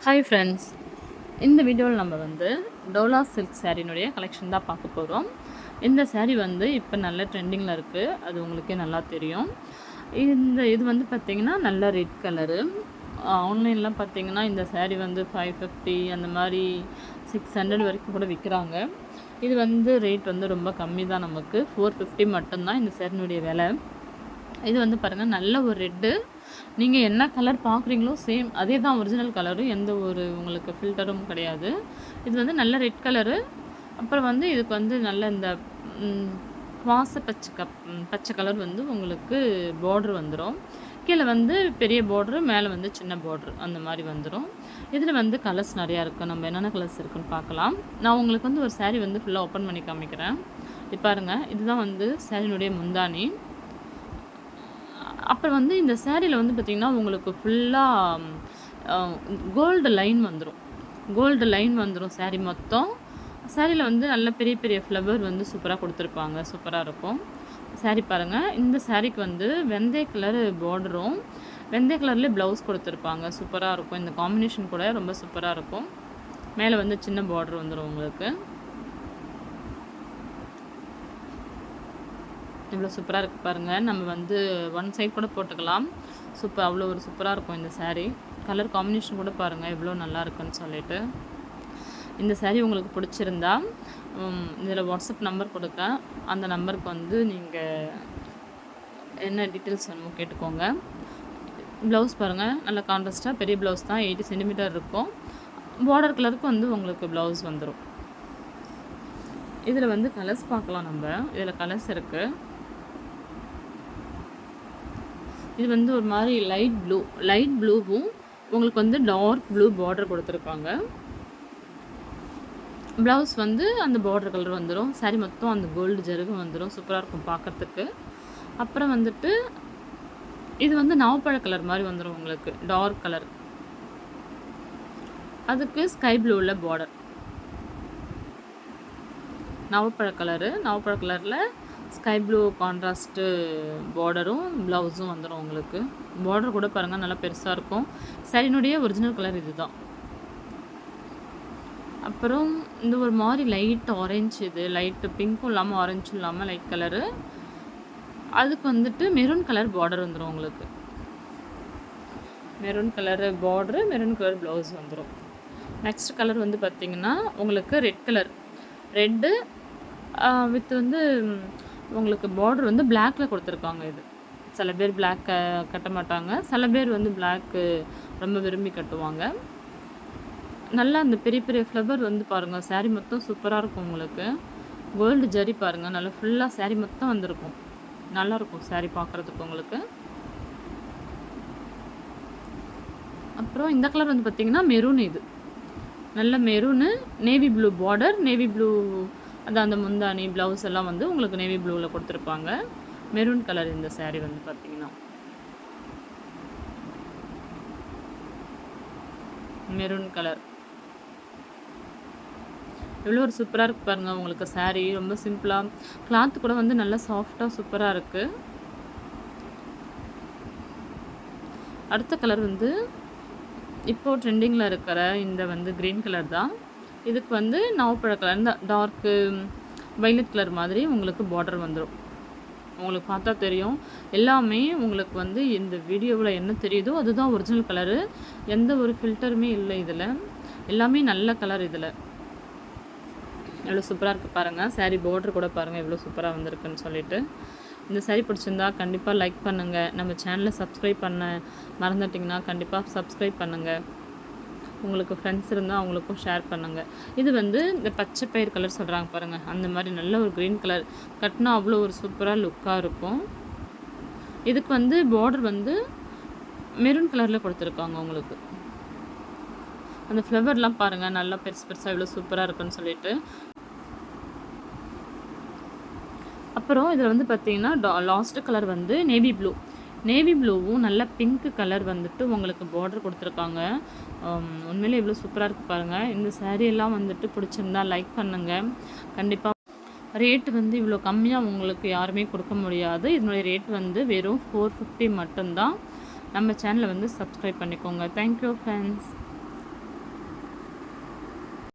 Hi friends, இந்த வீடியோவில் நம்ம வந்து டோலா சில்க் சாரீனுடைய கலெக்ஷன் தான் பார்க்க போகிறோம். இந்த சாரீ வந்து இப்போ நல்ல ட்ரெண்டிங்கில் இருக்குது, அது உங்களுக்கே நல்லா தெரியும். இது வந்து பார்த்திங்கன்னா நல்ல ரெட் கலரு. ஆன்லைன்லாம் பார்த்திங்கன்னா இந்த சாரீ வந்து 550 அந்த மாதிரி 600 வரைக்கும் கூட விற்கிறாங்க. இது வந்து ரேட் வந்து ரொம்ப கம்மி தான், நமக்கு 450 மட்டும்தான் இந்த சாரீனுடைய விலை. இது வந்து பாருங்கள், நல்ல ஒரு ரெட்டு. நீங்கள் என்ன கலர் பார்க்குறீங்களோ சேம் அதே தான் ஒரிஜினல் கலரு, எந்த ஒரு உங்களுக்கு ஃபில்டரும் கிடையாது. இது வந்து நல்ல ரெட் கலரு. அப்புறம் வந்து இதுக்கு வந்து நல்ல இந்த வாச பச்சை கலர் வந்து உங்களுக்கு பார்ட்ரு வந்துடும். கீழே வந்து பெரிய பார்ட்ரு, மேலே வந்து சின்ன பார்ட்ரு, அந்த மாதிரி வந்துடும். இதில் வந்து கலர்ஸ் நிறையா இருக்குது. நம்ம என்னென்ன கலர்ஸ் இருக்குதுன்னு பார்க்கலாம். நான் உங்களுக்கு வந்து ஒரு சாரீ வந்து ஃபுல்லாக ஓப்பன் பண்ணி காமிக்கிறேன். இது பாருங்கள், இதுதான் வந்து சாரீனுடைய முந்தானி. அப்புறம் வந்து இந்த சாரீல வந்து பார்த்திங்கன்னா உங்களுக்கு ஃபுல்லாக கோல்டு லைன் வந்துடும் சாரீ மொத்தம். சாரீல வந்து நல்ல பெரிய பெரிய ஃப்ளவர் வந்து சூப்பராக கொடுத்துருப்பாங்க, சூப்பராக இருக்கும். சாரீ பாருங்கள், இந்த சாரீக்கு வந்து வெந்தய கலர் பார்டரும் வெந்தய கலர்லேயே ப்ளவுஸ் கொடுத்துருப்பாங்க, சூப்பராக இருக்கும். இந்த காம்பினேஷன் கூட ரொம்ப சூப்பராக இருக்கும். மேலே வந்து சின்ன பார்டர் வந்துடும் உங்களுக்கு. இவ்வளோ சூப்பராக இருக்குது பாருங்கள். நம்ம வந்து ஒன் சைட் கூட போட்டுக்கலாம். அவ்வளோ ஒரு சூப்பராக இருக்கும் இந்த சாரீ. கலர் காம்பினேஷன் கூட பாருங்கள் எவ்வளோ நல்லா இருக்குன்னு சொல்லிட்டு. இந்த சாரீ உங்களுக்கு பிடிச்சிருந்தா இதில் வாட்ஸ்அப் நம்பர் கொடுக்கேன். அந்த நம்பருக்கு வந்து நீங்கள் என்ன டீட்டெயில்ஸ் வேணுமோ கேட்டுக்கோங்க. ப்ளவுஸ் பாருங்கள், நல்ல கான்ட்ராஸ்ட்டாக பெரிய ப்ளவுஸ் தான், 80 சென்டிமீட்டர் இருக்கும். பார்டர் கலருக்கு வந்து உங்களுக்கு ப்ளவுஸ் வந்துடும். இதில் வந்து கலர்ஸ் பார்க்கலாம். நம்ம இதில் கலர்ஸ் இருக்குது. இது வந்து ஒரு மாதிரி லைட் ப்ளூவும் உங்களுக்கு வந்து டார்க் ப்ளூ பார்டர் கொடுத்துருக்காங்க. ப்ளவுஸ் வந்து அந்த பார்டர் கலர் வந்துடும். சாரீ மொத்தம் அந்த கோல்டு ஜருகு வந்துடும், சூப்பராக இருக்கும் பார்க்குறதுக்கு. அப்புறம் வந்துட்டு இது வந்து நவப்பழ கலர் மாதிரி வந்துடும் உங்களுக்கு, டார்க் கலர். அதுக்கு ஸ்கை ப்ளூவில் பார்டர். நவப்பழ கலரில் ஸ்கை ப்ளூ கான்ட்ராஸ்ட்டு பார்டரும் ப்ளவுஸும் வந்துடும் உங்களுக்கு. பார்டர் கூட பாருங்கள் நல்லா பெருசாக இருக்கும். சாரீனுடைய ஒரிஜினல் கலர் இது தான். அப்புறம் இந்த ஒரு மாதிரி லைட் ஆரஞ்சு, இது லைட்டு பிங்க்கும் இல்லாமல் ஆரஞ்சும் இல்லாமல் லைட் கலரு. அதுக்கு வந்துட்டு மெரூன் கலர் பார்டர் வந்துடும் உங்களுக்கு. Maroon colour border, maroon colour blouse வந்துடும். நெக்ஸ்ட் கலர் வந்து பார்த்திங்கன்னா உங்களுக்கு ரெட் கலர். ரெட்டு வித் வந்து உங்களுக்கு பார்டர் வந்து பிளாக்கில் கொடுத்துருக்காங்க. இது சில பேர் பிளாக் கட்ட மாட்டாங்க, சில பேர் வந்து பிளாக்கு ரொம்ப விரும்பி கட்டுவாங்க. நல்லா அந்த பெரிய பெரிய ஃப்ளவர் வந்து பாருங்கள், சாரீ மொத்தம் சூப்பராக இருக்கும் உங்களுக்கு. கோல்டு ஜரி பாருங்கள், நல்லா ஃபுல்லாக சாரீ மொத்தம் வந்திருக்கும். நல்லாயிருக்கும் சாரீ பார்க்குறதுக்கு உங்களுக்கு. அப்புறம் இந்த கலர் வந்து பார்த்திங்கன்னா மெரூன். இது நல்ல maroon, navy blue border, navy blue அதான் அந்த முந்தானி ப்ளவுஸ் எல்லாம் வந்து உங்களுக்கு நேவி ப்ளூவில் கொடுத்துருப்பாங்க. மெரூன் கலர் இந்த சாரீ வந்து பார்த்திங்கன்னா மெரூன் கலர். எவ்வளோ ஒரு சூப்பராக இருக்குது பாருங்கள் உங்களுக்கு சாரீ. ரொம்ப சிம்பிளாக, கிளாத்து கூட வந்து நல்லா சாஃப்டாக சூப்பராக இருக்குது. அடுத்த கலர் வந்து இப்போது ட்ரெண்டிங்கில் இருக்கிற இந்த வந்து க்ரீன் கலர் தான். இதுக்கு வந்து நவப்பழ கலர், இந்த டார்க்கு வைலட் கலர் மாதிரி உங்களுக்கு பார்டர் வந்துடும். உங்களுக்கு பார்த்தா தெரியும். எல்லாமே உங்களுக்கு வந்து இந்த வீடியோவில் என்ன தெரியுதோ அதுதான் ஒரிஜினல் கலரு. எந்த ஒரு ஃபில்டருமே இல்லை இதில். எல்லாமே நல்ல கலர். இதில் எவ்வளோ சூப்பராக இருக்குது பாருங்கள். சாரீ பார்டர் கூட பாருங்கள் எவ்வளோ சூப்பராக வந்திருக்குன்னு சொல்லிட்டு. இந்த சாரீ பிடிச்சிருந்தா கண்டிப்பாக லைக் பண்ணுங்கள். நம்ம சேனலை சப்ஸ்கிரைப் பண்ண மறந்துட்டிங்கன்னா கண்டிப்பாக சப்ஸ்கிரைப் பண்ணுங்கள். உங்களுக்கு ஃப்ரெண்ட்ஸ் இருந்தால் அவங்களுக்கும் ஷேர் பண்ணுங்கள். இது வந்து இந்த பச்சை பயிர் கலர் சொல்கிறாங்க பாருங்கள், அந்த மாதிரி நல்ல ஒரு க்ரீன் கலர் கட்டினா அவ்வளோ ஒரு சூப்பராக லுக்காக இருக்கும். இதுக்கு வந்து பார்டர் வந்து மெரூன் கலரில் கொடுத்துருக்காங்க உங்களுக்கு. அந்த ஃப்ளவர்லாம் பாருங்கள் நல்லா பெருசு பெருசாக எவ்வளோ சூப்பராக இருக்குன்னு சொல்லிட்டு. அப்புறம் இதில் வந்து பார்த்திங்கன்னா லாஸ்ட் கலர் வந்து நேவி ப்ளூவும் நல்ல பிங்க் கலர் வந்துட்டு உங்களுக்கு பார்டர் கொடுத்துருக்காங்க. உண்மையிலே எவ்வளோ சூப்பராக இருக்குது பாருங்கள். இந்த சாரீ எல்லாம் வந்துட்டு பிடிச்சிருந்தா லைக் பண்ணுங்கள். கண்டிப்பாக ரேட்டு வந்து இவ்வளோ கம்மியாக உங்களுக்கு யாருமே கொடுக்க முடியாது. இதனுடைய ரேட் வந்து வெறும் 450 மட்டும்தான். நம்ம சேனலை வந்து சப்ஸ்கிரைப் பண்ணிக்கோங்க. Thank you friends.